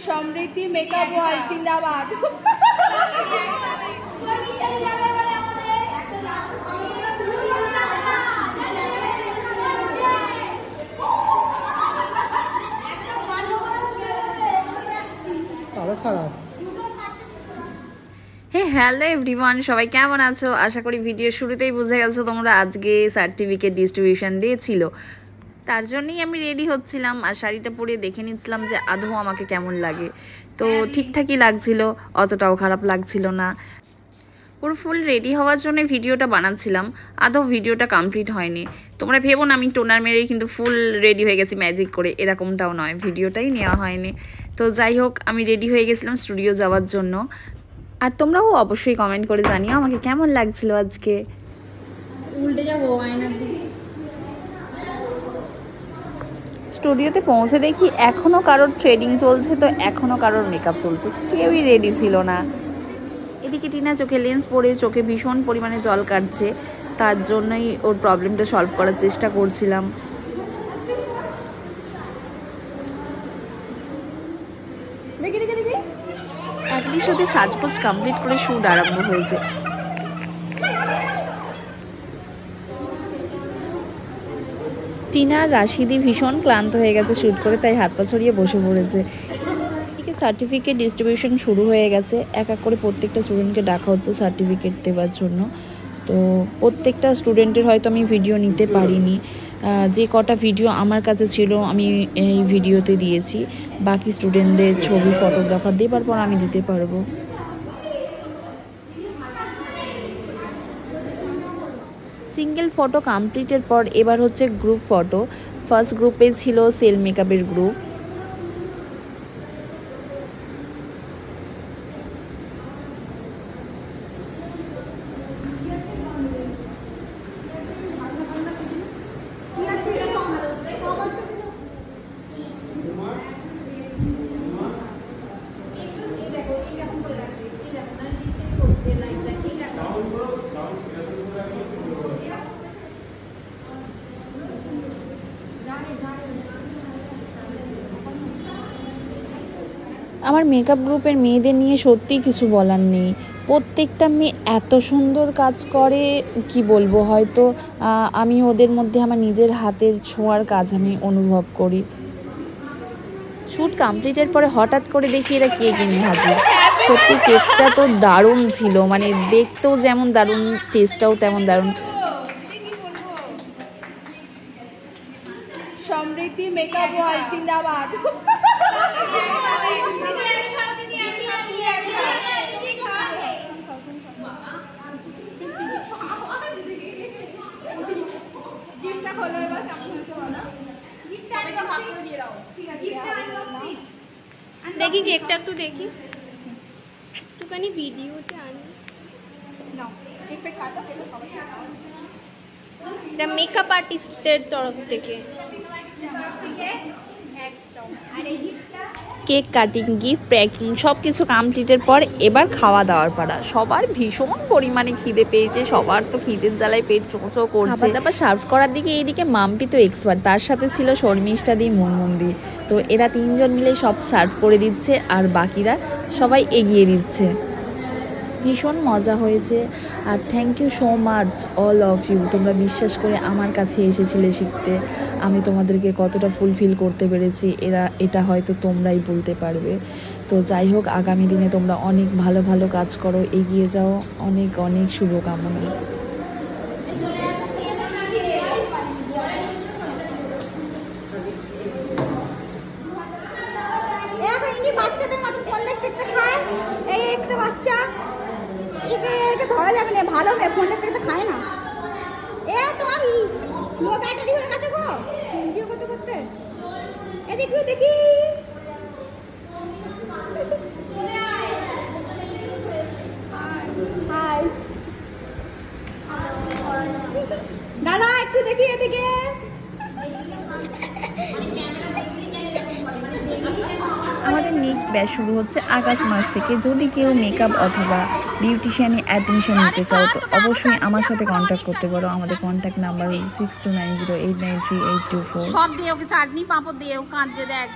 সমৃদ্ধি makeup world জিন্দাবাদ। Hello everyone, সবাই কেমন আছো? আশা করি ভিডিও শুরুতেই বুঝে গেছো তোমরা আজকে সার্টিফিকেট ডিস্ট্রিবিউশন ডে ছিল, তার জন্যই আমি রেডি হচ্ছিলাম আর শাড়িটা পরে দেখে নিচ্ছিলাম যে আদৌ আমাকে কেমন লাগে। তো ঠিকঠাকই লাগছিল, অতটাও খারাপ লাগছিল না। পুরো ফুল রেডি হওয়ার জন্য ভিডিওটা বানাচ্ছিলাম, আদৌ ভিডিওটা কমপ্লিট হয়নি। তোমরা ভেবো না আমি টোনার মেরেই কিন্তু ফুল রেডি হয়ে গেছি ম্যাজিক করে, এরকমটাও নয়, ভিডিওটাই নেওয়া হয়নি। তো যাই হোক, আমি রেডি হয়ে গেছিলাম স্টুডিও যাওয়ার জন্য। আর তোমরাও অবশ্যই কমেন্ট করে জানিও আমাকে কেমন লাগছিল আজকে। উল্টে যাবো আয়নার দিকে। স্টুডিওতে পৌঁছে দেখি এখনও কারোর ট্রেডিং চলছে, তো এখনও কারোর মেকআপ চলছে, কেউই রেডি ছিল না। এদিকে টিনা চোখে লেন্স পরে চোখে ভীষণ পরিমাণে জল কাটছে, তার জন্যই ওর প্রবলেমটা সলভ করার চেষ্টা করছিলাম। দেখি দেখি দেখি অ্যাটলিস্ট ওদের সাজগোজ কমপ্লিট করে শুট আরম্ভ হয়েছে। টিনা রাশিদি ভীষণ ক্লান্ত হয়ে গেছে শুট করে, তাই হাত পা ছড়িয়ে বসে পড়েছে। সার্টিফিকেট ডিস্ট্রিবিউশন শুরু হয়ে গেছে, এক এক করে প্রত্যেকটা স্টুডেন্টকে ডাকা হচ্ছে সার্টিফিকেট দেওয়ার জন্য। তো প্রত্যেকটা স্টুডেন্টের হয়তো আমি ভিডিও নিতে পারিনি, যে কটা ভিডিও আমার কাছে ছিল আমি এই ভিডিওতে দিয়েছি। বাকি স্টুডেন্টদের ছবি ফটোগ্রাফার দেবার পর আমি দিতে পারবো। সিঙ্গেল ফটো কমপ্লিটের পর এবার হচ্ছে গ্রুপ ফটো। ফার্স্ট গ্রুপে ছিল সেল মেকআপের গ্রুপ। আমার মেকআপ গ্রুপের মেয়েদের নিয়ে সত্যিই কিছু বলার নেই। প্রত্যেকটা মেয়ে এত সুন্দর কাজ করে, কি বলবো, হয়তো আমি ওদের মধ্যে আমার নিজের হাতের ছোঁয়ার কাজ আমি অনুভব করি। শ্যুট কমপ্লিটের পরে হঠাৎ করে দেখি এরা কেক নিয়ে হাজির। সত্যি কেকটা তো দারুণ ছিল, মানে দেখতেও যেমন দারুণ, টেস্টটাও তেমন দারুণ। সমৃদ্ধি মেকআপ ওয়ার্ল্ড জিন্দাবাদ। দেখি কেকটা একটু দেখি, একটুখানি ভিডিওটা আনি। এটা মেকআপ আর্টিস্টের তরফ থেকে। কেক কাটিং, গিফট প্যাকিং সব কিছু কমপ্লিটের পর এবার খাওয়া দাওয়ার পালা। সবার ভীষণ পরিমাণে খিদে পেয়েছে, সবার তো খিদের জ্বালায় পেট চোঁচো করছে। খাবার দাবার সার্ভ করার দিকে এইদিকে মাম্পি তো এক্সপার্ট, তার সাথে ছিল শর্মিষ্ঠা দি, মুনমুন্দি। তো এরা তিনজন মিলে সব সার্ভ করে দিচ্ছে আর বাকিরা সবাই এগিয়ে দিচ্ছে। ভীষণ মজা হয়েছে। আর thank you so much all of you, তোমরা বিশ্বাস করে আমার কাছে এসেছিলে শিখতে। আমি তোমাদেরকে কতটা ফুলফিল করতে পেরেছি এটা হয়তো তোমরাই বলতে পারবে। তো যাই হোক, আগামী দিনে তোমরা অনেক ভালো ভালো কাজ করো, এগিয়ে যাও। অনেক অনেক শুভকামনা। বাচ্চাদের মতো ফোন দেখতে দেখতে খায়, এই একটা বাচ্চা, একে ধরা যাবে না, ভালো মেয়ে, ফোন দেখতে দেখতে খায় না। তোমার লো ব্যাটারি হয়ে গেছে গো ভিডিও করতে করতে। দেখি দেখি দাদা একটু দেখি এদিকে। আমাদের নেক্সট ব্যাচ শুরু হচ্ছে আগস্ট মাস থেকে। যদি কেউ মেকআপ অথবা বিউটিশিয়ানে অ্যাডমিশন নিতে চাও তো অবশ্যই আমার সাথে কন্ট্যাক্ট করতে পারো। আমাদের কন্ট্যাক্ট নাম্বার হচ্ছে 6290893824। সব দিয়ে ওকে চাটনি পাঁপড় দিয়ে ও কাঁদছে দেখ।